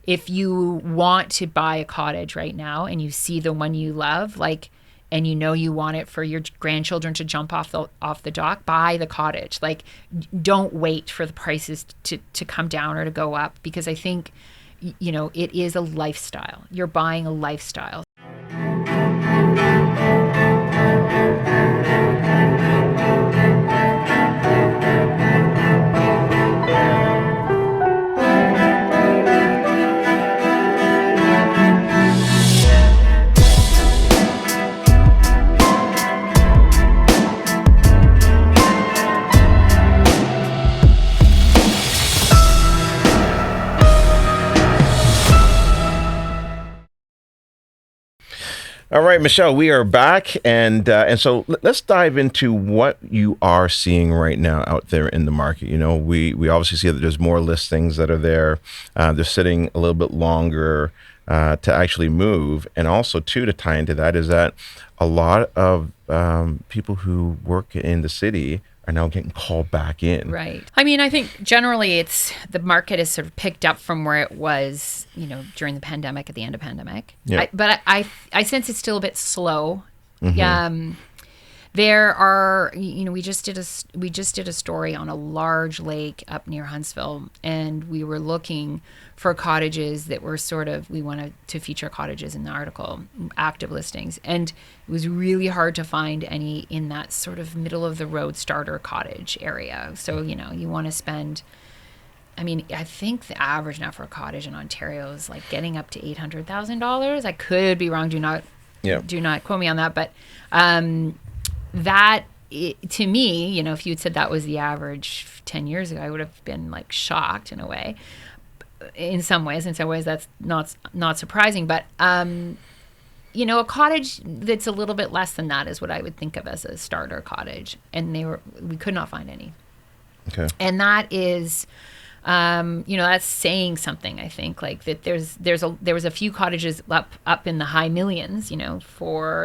if you want to buy a cottage right now and you see the one you love, like, and you know you want it for your grandchildren to jump off the dock, buy the cottage. Like, don't wait for the prices to come down or to go up, because I think, you know, it is a lifestyle. You're buying a lifestyle. All right, Michelle, we are back, and so let's dive into what you are seeing right now out there in the market. You know, we obviously see that there's more listings that are there. They're sitting a little bit longer to actually move, and also too, to tie into that, is that a lot of people who work in the city are now getting called back in. Right. I mean, I think generally the market has sort of picked up from where it was, you know, during the pandemic, at the end of pandemic. Yeah. But I sense it's still a bit slow. There are, you know, we just did a story on a large lake up near Huntsville, and we were looking for cottages that were sort of, we wanted to feature cottages in the article, active listings, and it was really hard to find any in that sort of middle of the road starter cottage area. So, you know, you want to spend, I mean, I think the average now for a cottage in Ontario is like getting up to $800,000. I could be wrong. Do not quote me on that, but to me, you know, if you'd said that was the average 10 years ago, I would have been like shocked in a way. In some ways, that's not surprising. But, you know, a cottage that's a little bit less than that is what I would think of as a starter cottage. And we could not find any. Okay. And that is, you know, that's saying something, I think, like that there was a few cottages up in the high millions, you know,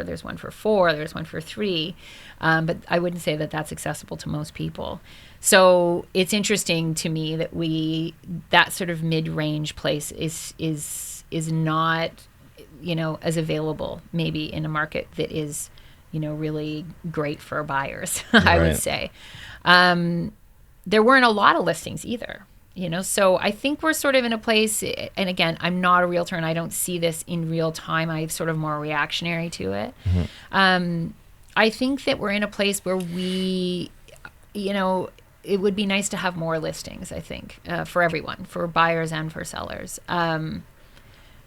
there's one for 4, there's one for 3. But I wouldn't say that that's accessible to most people. So it's interesting to me that that sort of mid-range place is not, you know, as available maybe in a market that is, you know, really great for buyers, I would say. There weren't a lot of listings either. You know, so I think we're sort of in a place, and again, I'm not a realtor and I don't see this in real time. I'm sort of more reactionary to it. I think that we're in a place where we, you know, it would be nice to have more listings, I think, for everyone, for buyers and for sellers.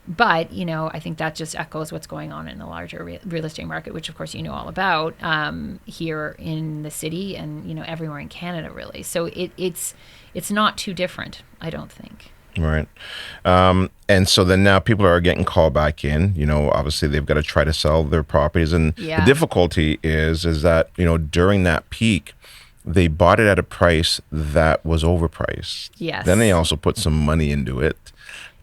But, you know, I think that just echoes what's going on in the larger real estate market, which, of course, you know all about here in the city and, you know, everywhere in Canada, really. So it's not too different, I don't think. Right. And so then now people are getting called back in. You know, obviously they've got to try to sell their properties. And the difficulty is that, you know, during that peak, they bought it at a price that was overpriced. Yes. Then they also put some money into it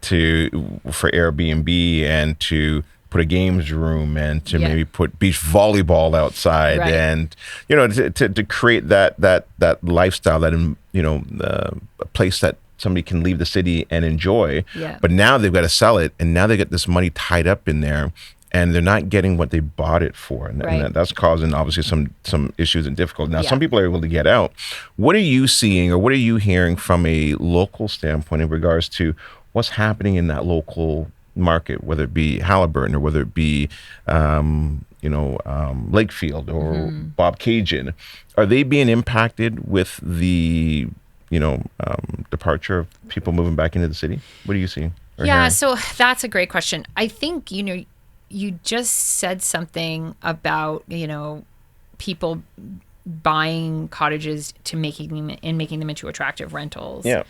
for Airbnb and to put a games room and to maybe put beach volleyball outside and, you know, to create that lifestyle, that, you know, a place that somebody can leave the city and enjoy. But now they've got to sell it, and now they get this money tied up in there, and they're not getting what they bought it for. And that's causing obviously some issues and difficulty. Now, some people are able to get out. What are you seeing, or what are you hearing from a local standpoint in regards to what's happening in that local market, whether it be Haliburton or whether it be, Lakefield or Bob Cajun? Are they being impacted with the, departure of people moving back into the city? What are you seeing? Yeah, so that's a great question. I think, you just said something about, people buying cottages to making them into attractive rentals. Yeah.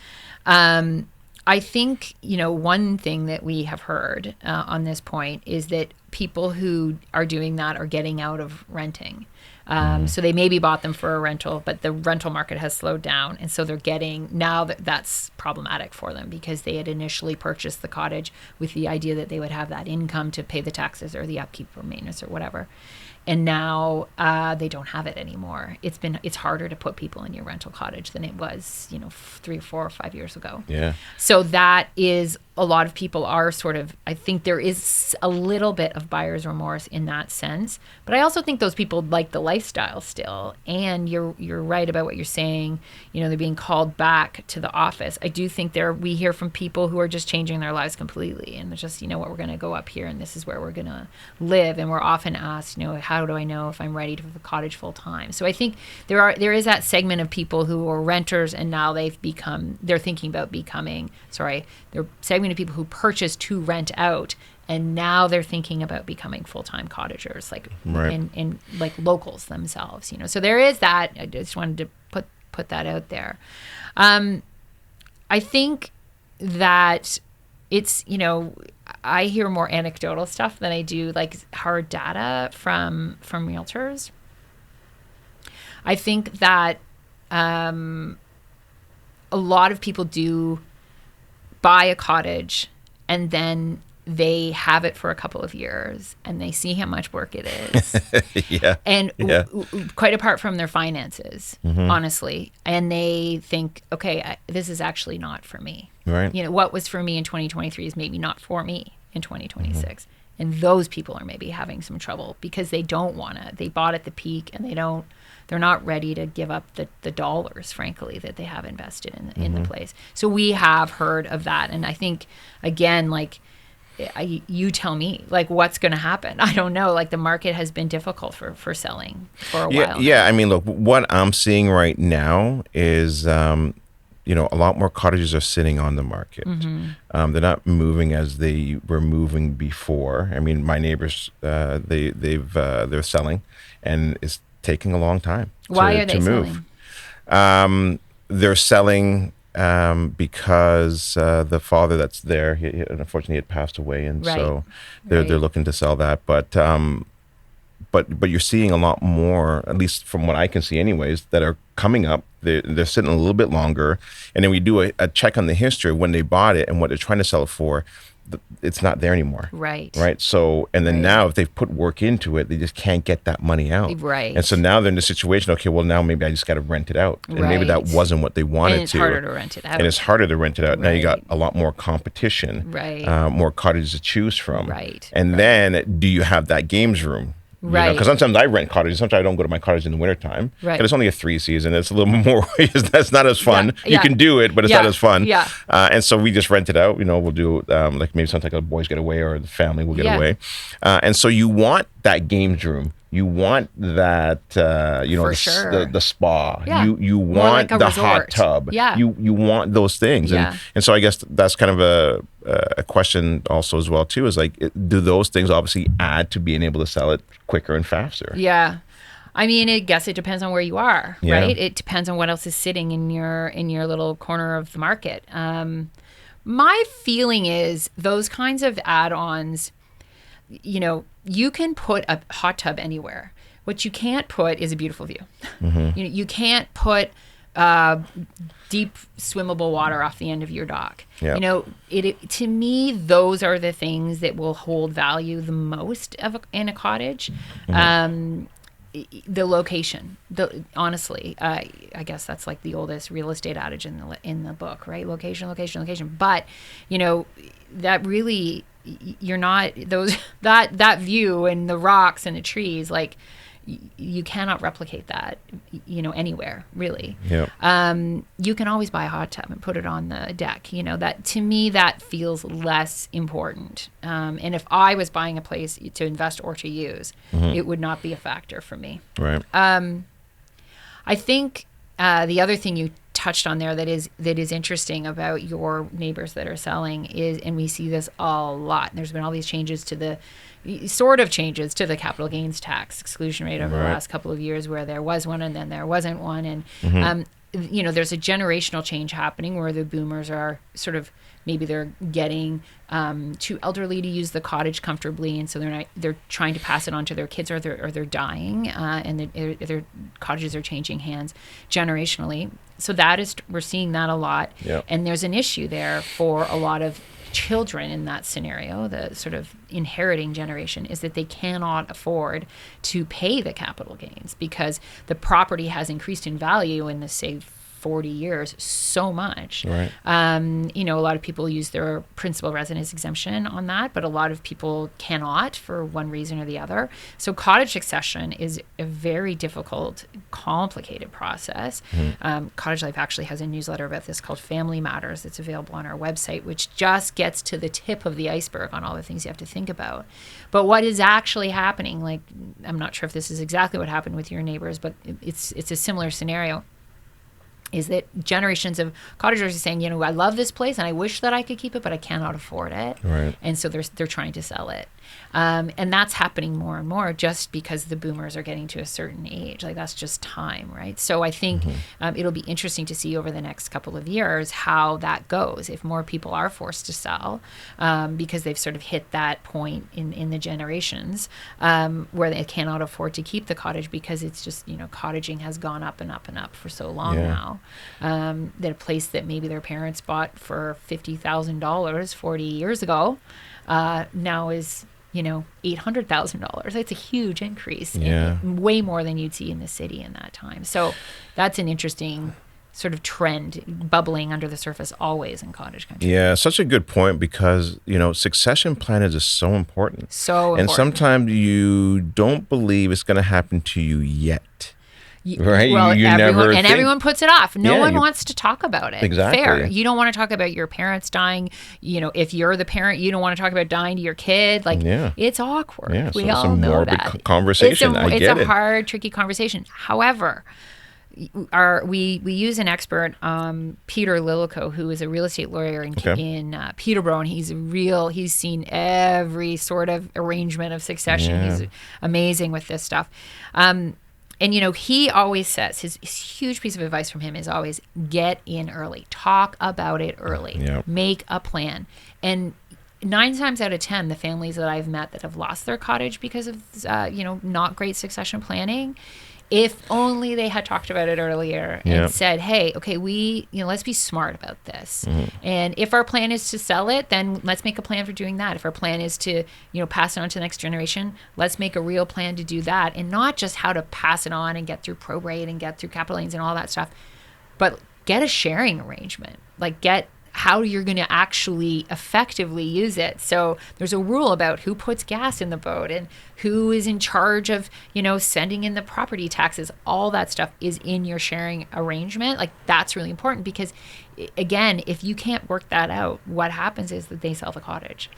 I think, one thing that we have heard on this point is that people who are doing that are getting out of renting. So they maybe bought them for a rental, but the rental market has slowed down. And so they're getting, now that's problematic for them because they had initially purchased the cottage with the idea that they would have that income to pay the taxes or the upkeep or maintenance or whatever. And now they don't have it anymore. It's harder to put people in your rental cottage than it was, 3 or 4 or 5 years ago. Yeah. So that is, a lot of people are sort of, I think there is a little bit of buyer's remorse in that sense. But I also think those people like the lifestyle still. And you're right about what you're saying. They're being called back to the office. I do think we hear from people who are just changing their lives completely. And it's just, we're going to go up here and this is where we're going to live. And we're often asked, how do I know if I'm ready to have a cottage full time? So I think there is that segment of people who are renters and now they're thinking about they're segment of people who purchased to rent out and now they're thinking about becoming full-time cottagers, and like locals themselves, So there is that. I just wanted to put that out there. I think that it's, I hear more anecdotal stuff than I do like hard data from realtors. I think that a lot of people do buy a cottage and then they have it for a couple of years and they see how much work it is. Yeah. And quite apart from their finances, honestly. And they think, okay, this is actually not for me. Right. What was for me in 2023 is maybe not for me in 2026. And those people are maybe having some trouble because they don't want to. They bought at the peak and they're not ready to give up the dollars, frankly, that they have invested in the place. So we have heard of that. And I think, again, you tell me, what's going to happen? I don't know. The market has been difficult for selling for a while. Yeah. I mean, look, what I'm seeing right now is, a lot more cottages are sitting on the market. They're not moving as they were moving before. I mean, my neighbors, they're selling, and it's taking a long time. Why are they selling? They're selling because the father that's there, unfortunately, had passed away, and so they're looking to sell that. But you're seeing a lot more, at least from what I can see, anyways, that are coming up. They're sitting a little bit longer, and then we do a check on the history of when they bought it and what they're trying to sell it for. It's not there anymore. Right. So, and then now if they've put work into it, they just can't get that money out. Right. And so now they're in the situation, okay, well, now maybe I just got to rent it out. And maybe that wasn't what they wanted to. And it's harder to rent it out. And it's harder to rent it out. Now you got a lot more competition. Right. More cottages to choose from. Right. And then do you have that games room? Right. Because sometimes I rent cottages. Sometimes I don't go to my cottage in the wintertime. Right. And it's only a 3 season. It's a little more, that's not as fun. Yeah. You can do it, but it's not as fun. Yeah. And so we just rent it out. We'll do maybe something like a boys get away or the family will get away. And so you want that games room. You want that, the spa. Yeah. You want the resort. hot tub. Yeah. You want those things. Yeah. And so I guess that's kind of a question also as well too, is do those things obviously add to being able to sell it quicker and faster? Yeah. I mean, I guess it depends on where you are, right? It depends on what else is sitting in your little corner of the market. My feeling is those kinds of add-ons, you can put a hot tub anywhere. What you can't put is a beautiful view. You can't put deep swimmable water off the end of your dock. Yeah. To me, those are the things that will hold value the most in a cottage. The location. Honestly, I guess that's like the oldest real estate adage in the book, right? Location, location, location. But that really, you're not that view and the rocks and the trees, you cannot replicate that, anywhere really. Yeah. You can always buy a hot tub and put it on the deck. That to me, that feels less important. And if I was buying a place to invest or to use, it would not be a factor for me. Right. I think the other thing you touched on there that is interesting about your neighbors that are selling is, and we see this a lot. There's been all these changes to the capital gains tax exclusion rate over the last couple of years, where there was one and then there wasn't one. And there's a generational change happening where the boomers are sort of, maybe they're getting too elderly to use the cottage comfortably, and so they're trying to pass it on to their kids, or they're dying, and their cottages are changing hands generationally. So we're seeing that a lot. Yep. And there's an issue there for a lot of children in that scenario. The sort of inheriting generation is that they cannot afford to pay the capital gains because the property has increased in value in the, say, 40 years so much. Right. A lot of people use their principal residence exemption on that, but a lot of people cannot for one reason or the other. So cottage succession is a very difficult, complicated process. Cottage Life actually has a newsletter about this called Family Matters that's available on our website, which just gets to the tip of the iceberg on all the things you have to think about. But what is actually happening, like, I'm not sure if this is exactly what happened with your neighbors, but it's a similar scenario, is that generations of cottagers are saying, I love this place and I wish that I could keep it, but I cannot afford it. Right. And so they're trying to sell it. And that's happening more and more just because the boomers are getting to a certain age. Like, that's just time, right? So I think it'll be interesting to see over the next couple of years how that goes. If more people are forced to sell because they've sort of hit that point in the generations where they cannot afford to keep the cottage because it's just, cottaging has gone up and up and up for so long now. That a place that maybe their parents bought for $50,000 40 years ago now is, $800,000. It's a huge increase. Way more than you'd see in the city in that time. So that's an interesting sort of trend bubbling under the surface always in cottage country. Yeah, such a good point because, succession planning is so important. So important. And sometimes you don't believe it's going to happen to you yet. Right? Well, everyone everyone puts it off. No one wants to talk about it. Exactly. Fair. You don't want to talk about your parents dying. If you're the parent, you don't want to talk about dying to your kid. It's awkward. Yeah, we so all it's a know morbid that. conversation. It's a hard, tricky conversation. However, we use an expert, Peter Lilico, who is a real estate lawyer in Peterborough, and he's seen every sort of arrangement of succession. He's amazing with this stuff. And, he always says, his huge piece of advice from him is always get in early. Talk about it early. Yep. Make a plan. And 9 times out of 10, the families that I've met that have lost their cottage because of, not great succession planning, if only they had talked about it earlier and said, hey, okay, let's be smart about this. And if our plan is to sell it, then let's make a plan for doing that. If our plan is to, pass it on to the next generation, let's make a real plan to do that. And not just how to pass it on and get through probate and get through capital gains and all that stuff, but get a sharing arrangement. Get how you're going to actually effectively use it. So there's a rule about who puts gas in the boat and who is in charge of, sending in the property taxes. All that stuff is in your sharing arrangement. That's really important because, again, if you can't work that out, what happens is that they sell the cottage.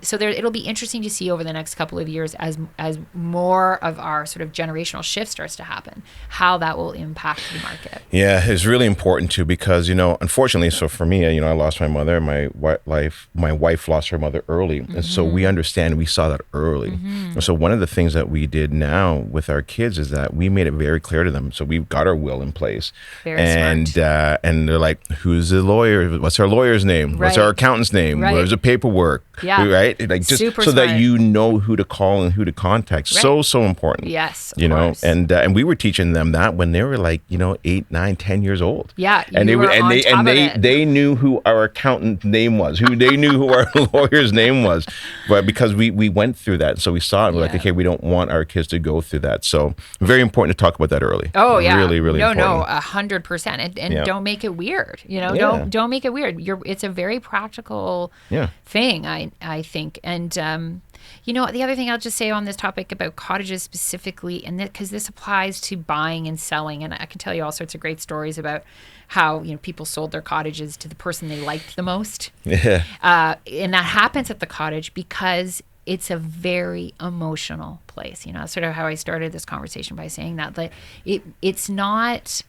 So it'll be interesting to see over the next couple of years as more of our sort of generational shift starts to happen, how that will impact the market. Yeah, it's really important too because, unfortunately, so for me, I lost my mother. My wife lost her mother early. And so we saw that early. And so one of the things that we did now with our kids is that we made it very clear to them. So we've got our will in place. Very smart. And they're like, who's the lawyer? What's our lawyer's name? Right. What's our accountant's name? Right. Where's the paperwork? Yeah. Right? Just super so smart. that you know who to call and who to contact. Right. So important. Yes, of course. And we were teaching them that when they were 8, 9, 10 years old. Yeah. And they knew who our accountant's name was, they knew who our lawyer's name was. But because we went through that, so we saw it, we're like, okay, we don't want our kids to go through that. So very important to talk about that early. Oh yeah. Really, really important. No, 100%. And don't make it weird. Don't make it weird. It's a very practical thing, I think. And the other thing I'll just say on this topic about cottages specifically, and because this applies to buying and selling, and I can tell you all sorts of great stories about how people sold their cottages to the person they liked the most. Yeah. And that happens at the cottage because it's a very emotional place. Sort of how I started this conversation by saying that it's not.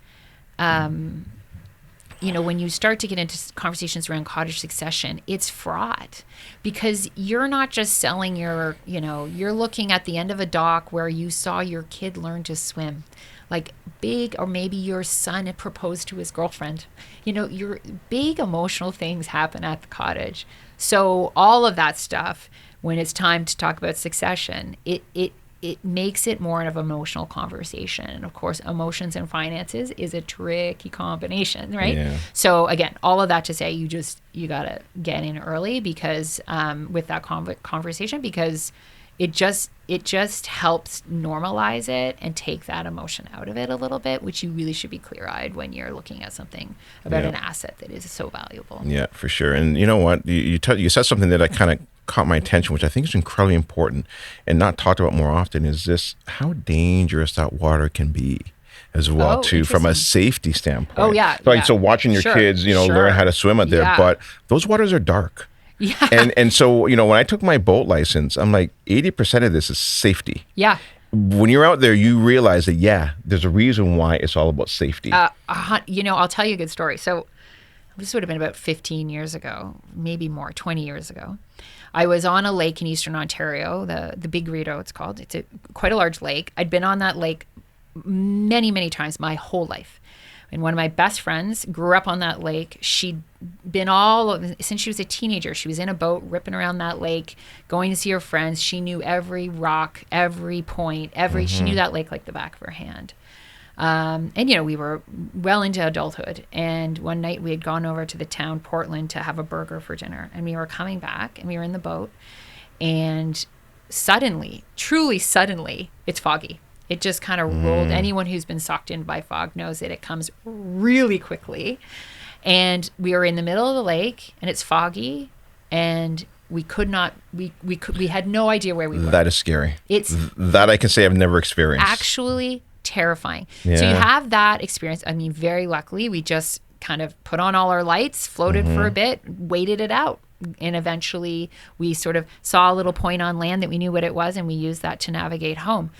When you start to get into conversations around cottage succession, it's fraught because you're not just selling you're looking at the end of a dock where you saw your kid learn to swim. like big, or maybe your son had proposed to his girlfriend. Your big emotional things happen at the cottage. So all of that stuff, when it's time to talk about succession, it makes it more of an emotional conversation. And of course, emotions and finances is a tricky combination, right? Yeah. So again, all of that to say, you got to get in early because with that conversation, because it just helps normalize it and take that emotion out of it a little bit, which you really should be clear-eyed when you're looking at something about an asset that is so valuable. Yeah, for sure. And you know what? You said something that I kind of caught my attention, which I think is incredibly important and not talked about more often, is this: how dangerous that water can be as well, too, from a safety standpoint. Oh, yeah. So watching your kids, learn how to swim out there, but those waters are dark. Yeah. And so, when I took my boat license, I'm like, 80% of this is safety. Yeah. When you're out there, you realize that, there's a reason why it's all about safety. I'll tell you a good story. So this would have been about 15 years ago, maybe more, 20 years ago. I was on a lake in Eastern Ontario, the Big Rideau, it's called. It's quite a large lake. I'd been on that lake many, many times my whole life. And one of my best friends grew up on that lake. She'd been since she was a teenager. She was in a boat ripping around that lake, going to see her friends. She knew every rock, every point, she knew that lake like the back of her hand. And, we were well into adulthood. And one night we had gone over to the town, Portland, to have a burger for dinner. And we were coming back and we were in the boat. And suddenly, truly suddenly, it's foggy. It just kind of rolled. Anyone who's been sucked in by fog knows that it comes really quickly. And we were in the middle of the lake and it's foggy and we had no idea where we were. That is scary. That I can say I've never experienced. Actually terrifying. Yeah. So you have that experience. I mean, very luckily, we just kind of put on all our lights, floated for a bit, waited it out. And eventually we sort of saw a little point on land that we knew what it was and we used that to navigate home.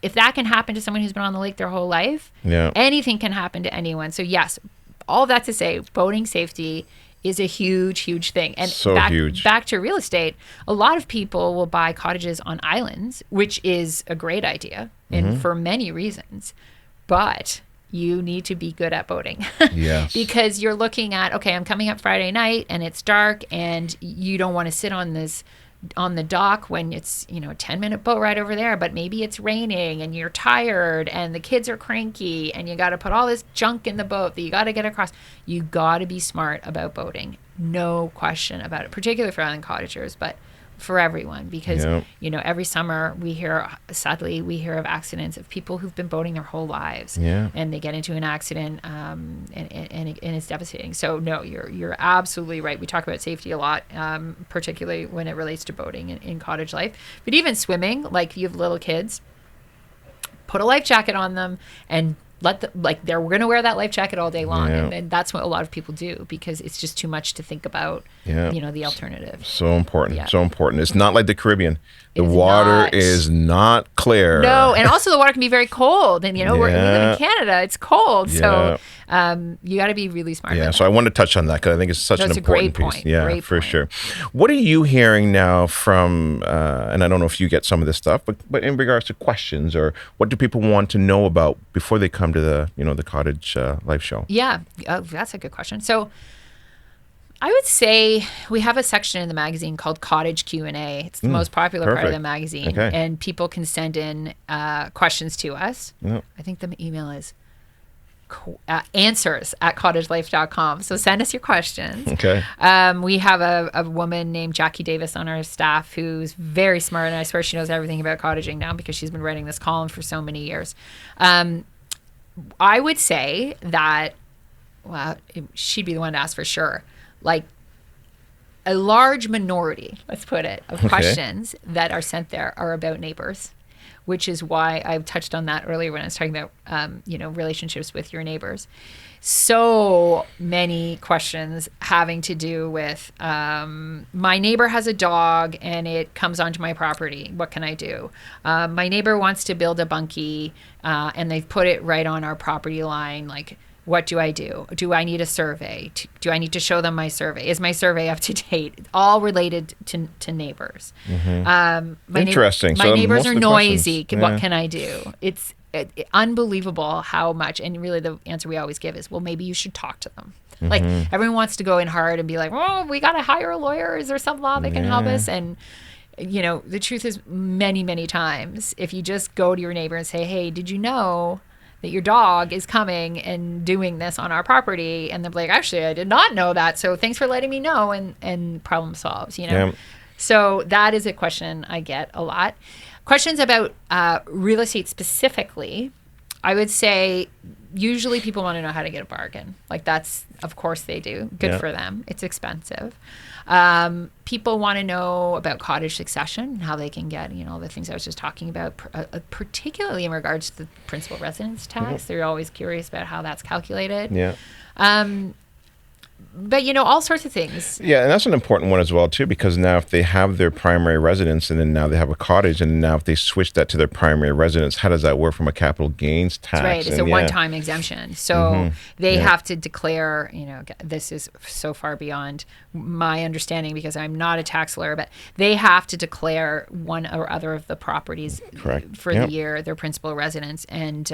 If that can happen to someone who's been on the lake their whole life, anything can happen to anyone. So yes, all that to say, boating safety is a huge, huge thing. And huge. Back to real estate, a lot of people will buy cottages on islands, which is a great idea and for many reasons. But you need to be good at boating. Yes. Because you're looking at, okay, I'm coming up Friday night and it's dark and you don't want to sit on the dock when it's, a 10-minute boat ride over there, but maybe it's raining and you're tired and the kids are cranky and you got to put all this junk in the boat that you got to get across. You got to be smart about boating. No question about it, particularly for island cottagers, but for everyone, because, every summer sadly we hear of accidents of people who've been boating their whole lives and they get into an accident and it's devastating. So no, you're absolutely right. We talk about safety a lot, particularly when it relates to boating in cottage life, but even swimming, like you have little kids, put a life jacket on them and they're going to wear that life jacket all day long. And that's what a lot of people do because it's just too much to think about, the alternative. So important. Yeah. So important. It's not like the Caribbean. The water is not clear. No. And also the water can be very cold. And, we live in Canada. It's cold. So you got to be really smart. Yeah. So I want to touch on that because I think it's such an important piece. Point. Yeah, great for point. sure. What are you hearing now from, and I don't know if you get some of this stuff, but in regards to questions or what do people want to know about before they come to the Cottage Life show? Yeah, that's a good question. So I would say we have a section in the magazine called Cottage Q&A. It's the most popular part of the magazine. Okay. And people can send in questions to us. Yep. I think the email is answers@cottagelife.com. So send us your questions. Okay. We have a woman named Jackie Davis on our staff who's very smart, and I swear she knows everything about cottaging now because she's been writing this column for so many years. I would say that, she'd be the one to ask for sure. Like a large minority, let's put it, of questions that are sent there are about neighbors, which is why I touched on that earlier when I was talking about, relationships with your neighbors. So many questions having to do with, my neighbor has a dog and it comes onto my property. What can I do? My neighbor wants to build a bunkie and they've put it right on our property line. Like, what do I do? Do I need a survey? Do I need to show them my survey? Is my survey up to date? All related to neighbors. Mm-hmm. Interesting. My neighbors are noisy. What can I do? unbelievable how much, and really the answer we always give is, well, maybe you should talk to them. Like everyone wants to go in hard and be like, oh, we got to hire a lawyer. Is there some law that can help us? And, the truth is many, many times, if you just go to your neighbor and say, hey, did you know that your dog is coming and doing this on our property? And they're like, actually, I did not know that. So thanks for letting me know. And problem solves, Yeah. So that is a question I get a lot. Questions about real estate specifically, I would say usually people want to know how to get a bargain. Like that's, of course they do. Good for them. It's expensive. People want to know about cottage succession, how they can get, the things I was just talking about, particularly in regards to the principal residence tax. They're always curious about how that's calculated. Yeah. But, all sorts of things. Yeah, and that's an important one as well, too, because now if they have their primary residence and then now they have a cottage, and now if they switch that to their primary residence, how does that work from a capital gains tax? That's right. It's a one-time exemption. So they have to declare, this is so far beyond my understanding because I'm not a tax lawyer, but they have to declare one or other of the properties for the year, their principal residence. And,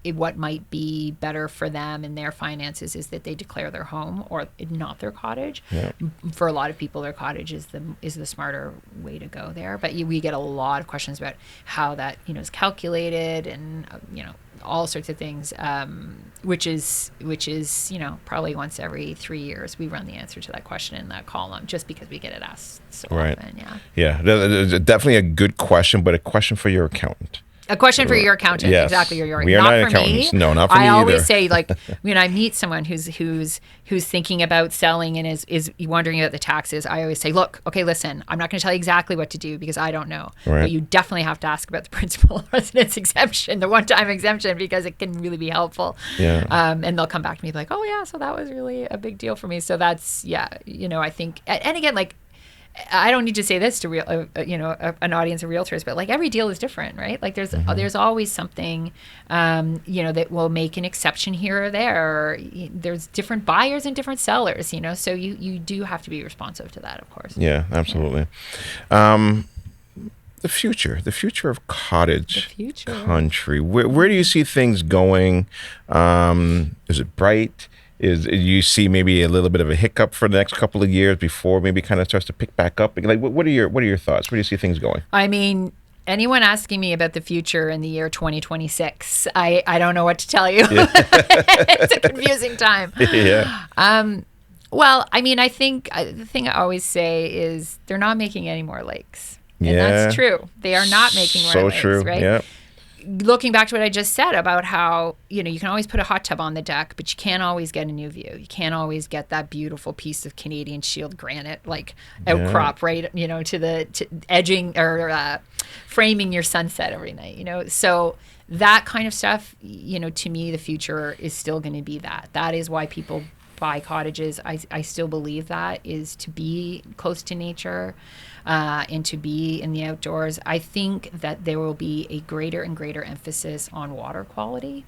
what might be better for them and their finances is that they declare their home or not their cottage. For a lot of people, their cottage is the smarter way to go there. But we get a lot of questions about how that is calculated and all sorts of things, which is probably once every 3 years we run the answer to that question in that column just because we get it asked so often. Yeah, definitely a good question, but a question for your accountant. A question for your accountant. Yes. Exactly. You're right. We are not accountants. No, not for me either. I always say, like, when I meet someone who's thinking about selling and is wondering about the taxes, I always say, look, okay, listen, I'm not going to tell you exactly what to do because I don't know. Right. But you definitely have to ask about the principal residence exemption, the one-time exemption, because it can really be helpful. Yeah. And they'll come back to me like, oh, yeah, so that was really a big deal for me. So that's, I think, and again, like, I don't need to say this to an audience of realtors, but like every deal is different, right? Like there's always something, that will make an exception here or there. There's different buyers and different sellers, so you do have to be responsive to that, of course. Yeah, absolutely. The future of cottage country. Where do you see things going? Is it bright? You see maybe a little bit of a hiccup for the next couple of years before maybe kind of starts to pick back up? Like, what are your thoughts? Where do you see things going? I mean, anyone asking me about the future in the year 2026, I don't know what to tell you. It's a confusing time. Yeah. Well, I mean, I think the thing I always say is they're not making any more lakes. And that's true. They are not making more lakes, true. Right? Yeah. Looking back to what I just said about how, you can always put a hot tub on the deck, but you can't always get a new view. You can't always get that beautiful piece of Canadian Shield granite, outcrop, right, to edging or framing your sunset every night, So that kind of stuff, to me, the future is still going to be that. That is why people buy cottages. I still believe that is to be close to nature. And to be in the outdoors. I think that there will be a greater and greater emphasis on water quality.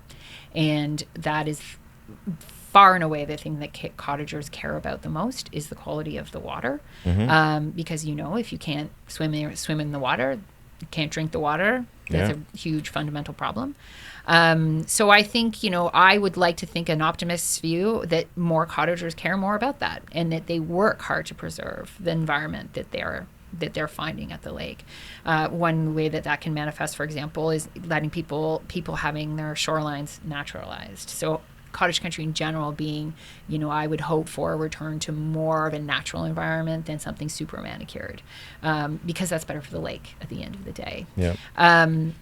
And that is far and away the thing that cottagers care about the most is the quality of the water. Because, if you can't swim in the water, you can't drink the water. That's a huge fundamental problem. So I think, I would like to think an optimist's view that more cottagers care more about that and that they work hard to preserve the environment that they're finding at the lake. One way that can manifest, for example, is letting people having their shorelines naturalized. So cottage country in general being, I would hope for a return to more of a natural environment than something super manicured, because that's better for the lake at the end of the day. Yeah.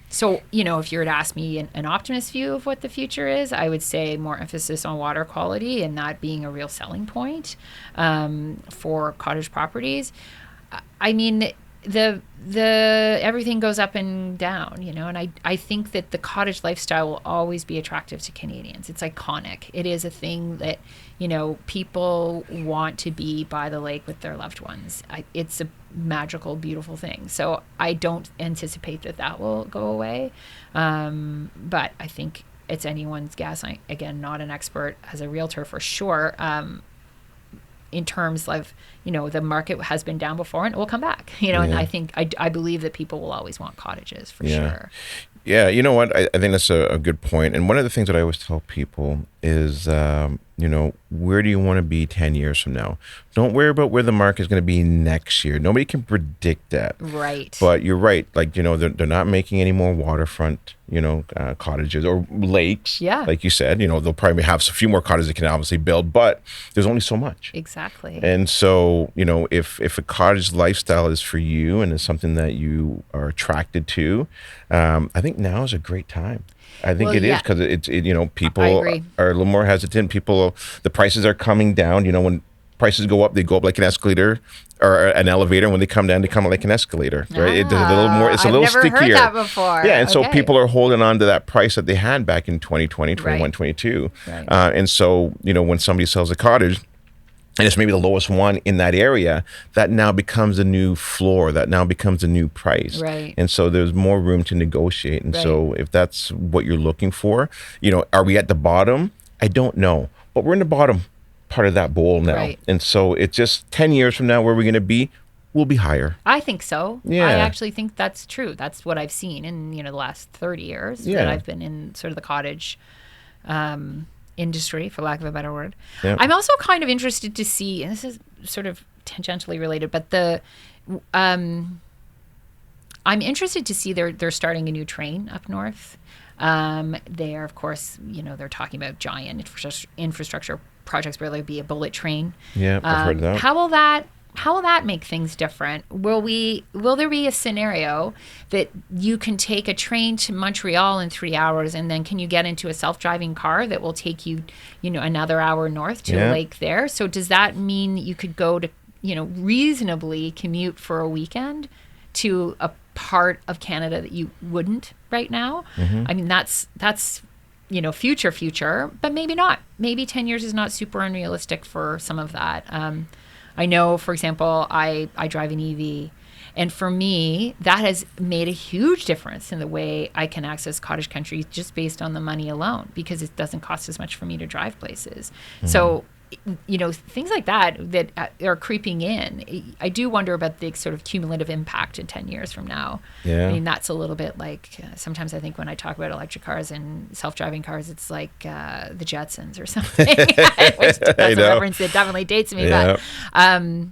So, if you were to ask me an optimist view of what the future is, I would say more emphasis on water quality and that being a real selling point for cottage properties. I mean, the everything goes up and down, and I think that the cottage lifestyle will always be attractive to Canadians. It's iconic. It is a thing that, people want to be by the lake with their loved ones. It's a magical, beautiful thing. So I don't anticipate that will go away. But I think it's anyone's guess. Again, not an expert as a realtor for sure. in terms of, the market has been down before and it will come back, and I believe that people will always want cottages for sure. Yeah, you know what? I think that's a good point. And one of the things that I always tell people is, where do you want to be 10 years from now? Don't worry about where the market is going to be next year. Nobody can predict that. Right. But you're right. Like, they're not making any more waterfront, cottages or lakes. Yeah. Like you said, they'll probably have a few more cottages they can obviously build, but there's only so much. Exactly. And so, if a cottage lifestyle is for you and is something that you are attracted to, I think now is a great time. I think it is because people are a little more hesitant. The prices are coming down. When prices go up, they go up like an escalator or an elevator. And when they come down, they come like an escalator, right? It's a little more. It's a little stickier. I've never heard that before. Yeah, and so people are holding on to that price that they had back in 2020, 21, 22. Right. And so when somebody sells a cottage, and it's maybe the lowest one in that area, that now becomes a new floor, that now becomes a new price. Right. And so there's more room to negotiate. And so if that's what you're looking for, are we at the bottom? I don't know. But we're in the bottom part of that bowl now. Right. And so it's just 10 years from now, where we're going to be, we'll be higher. I think so. Yeah. I actually think that's true. That's what I've seen in, the last 30 years that I've been in sort of the cottage industry, for lack of a better word. Yep. I'm also kind of interested to see, and this is sort of tangentially related, but I'm interested to see they're starting a new train up north. They are, of course, they're talking about giant infrastructure projects where there'll be a bullet train. Yeah, I've heard that. How will that make things different? Will there be a scenario that you can take a train to Montreal in 3 hours, and then can you get into a self-driving car that will take you, another hour north to a lake there? So does that mean that you could go to, reasonably commute for a weekend to a part of Canada that you wouldn't right now? Mm-hmm. I mean, that's future, but maybe not. Maybe 10 years is not super unrealistic for some of that. I know, for example, I drive an EV, and for me, that has made a huge difference in the way I can access cottage country just based on the money alone, because it doesn't cost as much for me to drive places. Mm-hmm. So, things like that are creeping in. I do wonder about the sort of cumulative impact in 10 years from now. Yeah. I mean, that's a little bit like, sometimes I think when I talk about electric cars and self-driving cars, it's like the Jetsons or something. Which that's a reference that definitely dates me. Yeah. But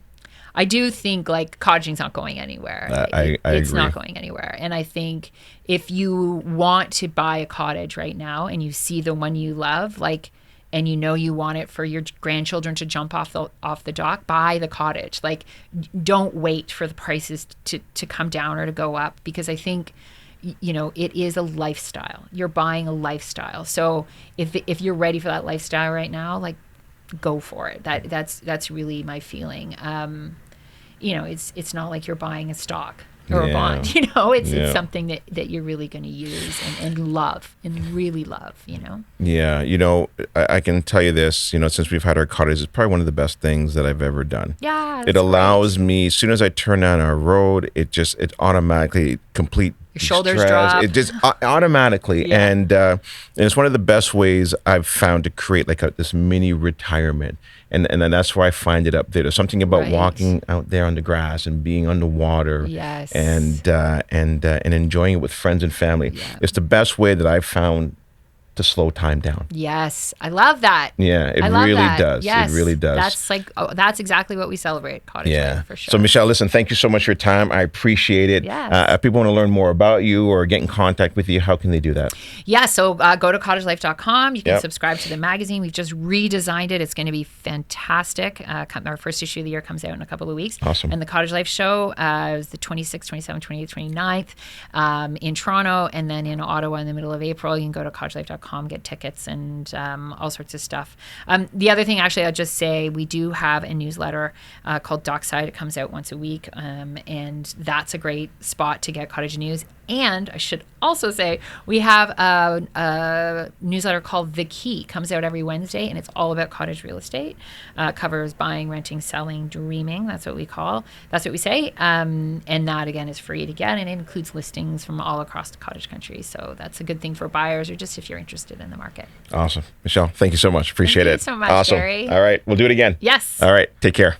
I do think like cottaging's not going anywhere. I it's agree. not going anywhere. And I think if you want to buy a cottage right now and you see the one you love, and you want it for your grandchildren to jump off the dock, buy the cottage. Like, don't wait for the prices to come down or to go up, because I think, it is a lifestyle. You're buying a lifestyle. So if you're ready for that lifestyle right now, like, go for it. That's really my feeling. It's not like you're buying a stock or a bond, it's something that you're really going to use and love and really love, Yeah, I can tell you this, since we've had our cottage, it's probably one of the best things that I've ever done. Yeah. It allows me, as soon as I turn down our road, it automatically complete your shoulders drop. It just automatically. Yeah. And it's one of the best ways I've found to create like this mini retirement. And then that's where I find it up there. There's something about walking out there on the grass and being on the water. Yes. And enjoying it with friends and family. Yeah. It's the best way that I've found to slow time down. Yes. I love that. Yeah, it really does. Yes. It really does. That's exactly what we celebrate at Cottage Life, for sure. So Michelle, listen, thank you so much for your time. I appreciate it. Yes. If people want to learn more about you or get in contact with you, how can they do that? Yeah, so go to cottagelife.com. You can subscribe to the magazine. We've just redesigned it. It's going to be fantastic. Our first issue of the year comes out in a couple of weeks. Awesome. And the Cottage Life show is the 26th, 27th, 28th, 29th in Toronto, and then in Ottawa in the middle of April. You can go to cottagelife.com, get tickets and all sorts of stuff. The other thing, actually, I'll just say we do have a newsletter called Dockside. It comes out once a week, and that's a great spot to get cottage news. And I should also say we have a newsletter called The Key. Comes out every Wednesday, and it's all about cottage real estate. Covers buying, renting, selling, dreaming. That's what we say. And that, again, is free to get, and it includes listings from all across the cottage country. So that's a good thing for buyers, or just if you're interested interested in the market. Awesome. Michelle, thank you so much. Appreciate Thank it. you so much, awesome. Gary. All right. We'll do it again. Yes. All right. Take care.